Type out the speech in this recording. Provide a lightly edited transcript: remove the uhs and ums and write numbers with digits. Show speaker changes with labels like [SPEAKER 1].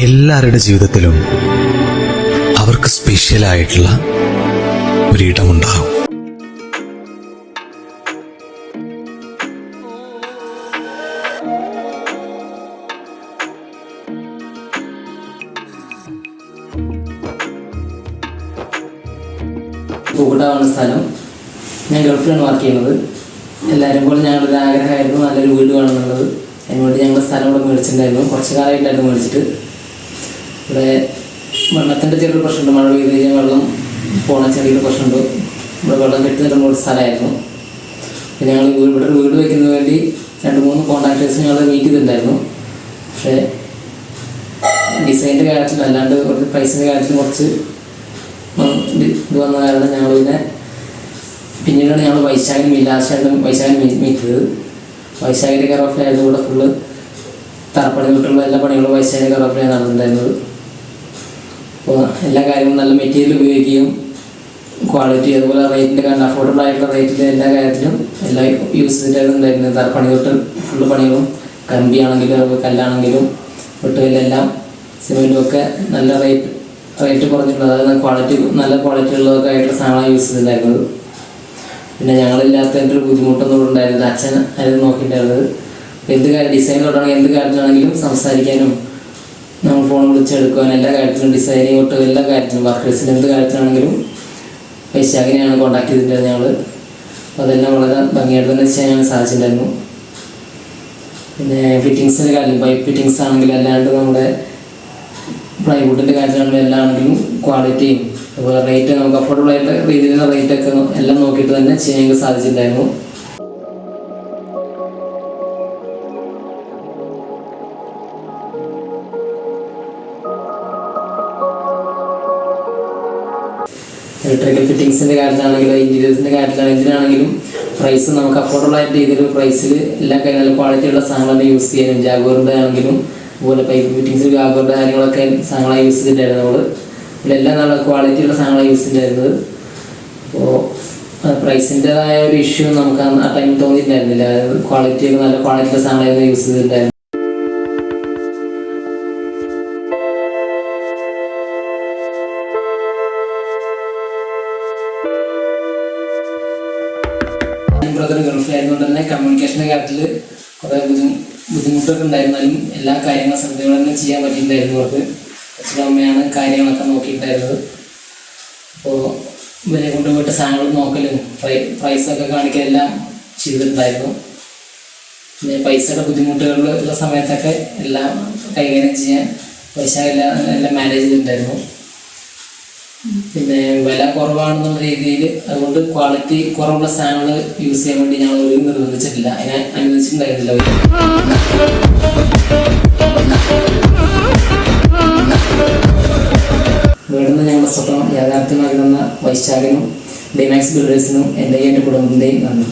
[SPEAKER 1] എല്ലാവരുടെ ജീവിതത്തിലും അവർക്ക് സ്പെഷ്യലായിട്ടുള്ള ഒരിടമുണ്ടാകും.
[SPEAKER 2] പൂക്കോട്ടാണ് സ്ഥലം. ഞാൻ ഗൾഫിലാണ് വർക്ക് ചെയ്യുന്നത്. എല്ലാവരും പോലെ ഞങ്ങളൊരു ആഗ്രഹമായിരുന്നു നല്ലൊരു വീട് വേണമെന്നുള്ളത്. അതിനുവേണ്ടി ഞങ്ങൾ സ്ഥലം ഇവിടെ മേടിച്ചിട്ടുണ്ടായിരുന്നു. കുറച്ച് കാലമായിട്ടായിരുന്നു മേടിച്ചിട്ട്. ഇവിടെ വെള്ളത്തിൻ്റെ ചെറിയൊരു പ്രശ്നമുണ്ട്. മഴ പെയ്ത് കഴിഞ്ഞാൽ വെള്ളം പോണ ചെറിയൊരു പ്രശ്നമുണ്ട്. ഇവിടെ വെള്ളം കെട്ടി നിൽക്കുന്ന ഒരു സ്ഥലമായിരുന്നു. അപ്പോൾ ഞങ്ങൾ ഇവിടെ ഒരു വീട് വയ്ക്കുന്നതിന് വേണ്ടി 2-3 കോൺട്രാക്ടേഴ്സ് ഞങ്ങൾ മീറ്റ് ചെയ്തിട്ടുണ്ടായിരുന്നു. പക്ഷേ ഡിസൈനിൻ്റെ കാര്യത്തിൽ അല്ലാണ്ട് കുറച്ച് പ്രൈസിൻ്റെ കാര്യത്തിൽ കുറച്ച് ഇത് വന്ന കാരണം ഞങ്ങൾ പിന്നീടാണ് ഞങ്ങൾ വൈശാഖിന് മീറ്റ് ചെയ്തത്. വൈശാഖിൻ്റെ കെയറോഫിലായിരുന്നു. ഇവിടെ ഫുള്ള് തറപ്പണി തൊട്ടുള്ള എല്ലാ പണികളും വൈശാഖിൻ്റെ കെയറോഫിലാണ് നടന്നിട്ടുണ്ടായിരുന്നത്. അപ്പോൾ എല്ലാ കാര്യങ്ങളും നല്ല മെറ്റീരിയൽ ഉപയോഗിക്കുകയും ക്വാളിറ്റി അതുപോലെ റേറ്റിൻ്റെ കാരണം അഫോർഡബിൾ ആയിട്ടുള്ള റേറ്റിൻ്റെ എല്ലാ കാര്യത്തിലും എല്ലാം യൂസ് ചെയ്തിട്ടായിരുന്നു തറപ്പണി തൊട്ട് ഫുള്ള് പണികളും കമ്പിയാണെങ്കിലും കല്ലാണെങ്കിലും വെട്ടുകല്ലെല്ലാം സിമെൻറ്റും ഒക്കെ നല്ല റേറ്റ് കുറഞ്ഞിട്ടുള്ളത്, അതായത് നല്ല ക്വാളിറ്റി ഉള്ളതൊക്കെ ആയിട്ടുള്ള സാധനമാണ് യൂസ് ചെയ്തിട്ടുണ്ടായിരുന്നത്. പിന്നെ ഞങ്ങളില്ലാത്തതിൻ്റെ ഒരു ബുദ്ധിമുട്ടൊന്നും ഉണ്ടായിരുന്നില്ല. അച്ഛൻ അത് നോക്കിയിട്ടുണ്ടായിരുന്നത്. എന്ത് കാര്യം ഡിസൈനിലോട്ടാണെങ്കിൽ എന്ത് കാര്യത്തിലാണെങ്കിലും സംസാരിക്കാനും നമ്മൾ ഫോൺ വിളിച്ചെടുക്കാനും എല്ലാ കാര്യത്തിലും ഡിസൈനിങ് തൊട്ട് എല്ലാ കാര്യത്തിലും വർക്കേഴ്സിന് എന്ത് കാര്യത്തിലാണെങ്കിലും വൈശാഖിനെയാണ് കോൺടാക്ട് ചെയ്തിട്ടുണ്ടായിരുന്നത് ഞങ്ങൾ. അപ്പോൾ അതെല്ലാം വളരെ ഭംഗിയായിട്ട് തന്നെ ചെയ്യാൻ സാധിച്ചിട്ടുണ്ടായിരുന്നു. പിന്നെ ഫിറ്റിങ്സിൻ്റെ കാര്യം പൈപ്പ് ഫിറ്റിങ്സ് ആണെങ്കിലും അല്ലാണ്ട് നമ്മുടെ പ്ലൈവുഡിൻ്റെ കാര്യത്തിലാണെങ്കിലും എല്ലാം ആണെങ്കിലും ക്വാളിറ്റിയും അതുപോലെ റേറ്റ് നമുക്ക് അഫോർഡബിൾ ആയിട്ട് രീതിയിലുള്ള റേറ്റൊക്കെ എല്ലാം നോക്കിയിട്ട് തന്നെ ചെയ്യാൻ സാധിച്ചിട്ടുണ്ടായിരുന്നു. ഇലക്ട്രിക്കൽ ഫിറ്റിങ്സിൻ്റെ കാര്യത്തിലാണെങ്കിലും ഇൻറ്റീരിയേഴ്സിൻ്റെ കാര്യത്തിലാണെങ്കിലും എന്തിനാണെങ്കിലും പ്രൈസ് നമുക്ക് അഫോർഡബിൾ ആയിട്ട് രീതിയിൽ പ്രൈസിൽ എല്ലാ നല്ല ക്വാളിറ്റിയുള്ള സാധനങ്ങൾ യൂസ് ചെയ്യാനും ജാഗോറിൻ്റെ ആണെങ്കിലും അതുപോലെ പൈപ്പ് ഫിറ്റിങ്സ് ജാഗോറിൻ്റെ കാര്യങ്ങളൊക്കെ സാധനങ്ങളായി യൂസ് ചെയ്തിട്ടുണ്ടായിരുന്നു. നമ്മൾ ഇതിലെല്ലാം നല്ല ക്വാളിറ്റിയുള്ള സാധനങ്ങളാണ് യൂസ് ചെയ്തിട്ടുണ്ടായിരുന്നത്. അപ്പോൾ പ്രൈസിൻ്റെതായ ഒരു ഇഷ്യൂ നമുക്ക് ആ ടൈമിൽ തോന്നിയിട്ടുണ്ടായിരുന്നില്ല. അതായത് ക്വാളിറ്റിയൊക്കെ നല്ല ക്വാളിറ്റിയുള്ള സാധനങ്ങളായിരുന്നു യൂസ് ചെയ്തിട്ടുണ്ടായിരുന്നത്. ബ്രദർ ഗൾഫിലായതുകൊണ്ട് തന്നെ കമ്മ്യൂണിക്കേഷൻ്റെ കാര്യത്തിൽ കുറേ ബുദ്ധിമുട്ടൊക്കെ ഉണ്ടായിരുന്നാലും എല്ലാ കാര്യങ്ങളും ശ്രദ്ധയോടെ തന്നെ ചെയ്യാൻ പറ്റിയിട്ടുണ്ടായിരുന്നു. അവർക്ക് അച്ഛനും അമ്മയാണ് കാര്യങ്ങളൊക്കെ നോക്കിയിട്ടുണ്ടായിരുന്നത്. അപ്പോൾ ഇവരെ കൊണ്ടുപോയിട്ട് സാധനങ്ങൾ നോക്കലും പ്രൈസൊക്കെ കാണിക്കലും എല്ലാം ചെയ്തിട്ടുണ്ടായിരുന്നു. പിന്നെ പൈസയുടെ ബുദ്ധിമുട്ടുകളുള്ള സമയത്തൊക്കെ എല്ലാം കൈകാര്യം ചെയ്യാൻ പൈസ എല്ലാം മാനേജ് ചെയ്തിട്ടുണ്ടായിരുന്നു. പിന്നെ വില കുറവാണെന്നുള്ള രീതിയിൽ അതുകൊണ്ട് ക്വാളിറ്റി കുറവുള്ള സാധനങ്ങൾ യൂസ് ചെയ്യാൻ വേണ്ടി ഞങ്ങൾ ഒരു നിർബന്ധിച്ചിട്ടില്ല, അതിനെ അനുവദിച്ചിട്ടുണ്ടായിരുന്നില്ല. വീടിന്ന് ഞങ്ങളുടെ സ്വപ്നം യാഥാർത്ഥ്യമാക്കി തന്ന വൈശാഖിനും ഡിമാക്സ് ബിൽഡേഴ്സിനും എൻ്റെ കുടുംബത്തിൻ്റെയും നന്ദി.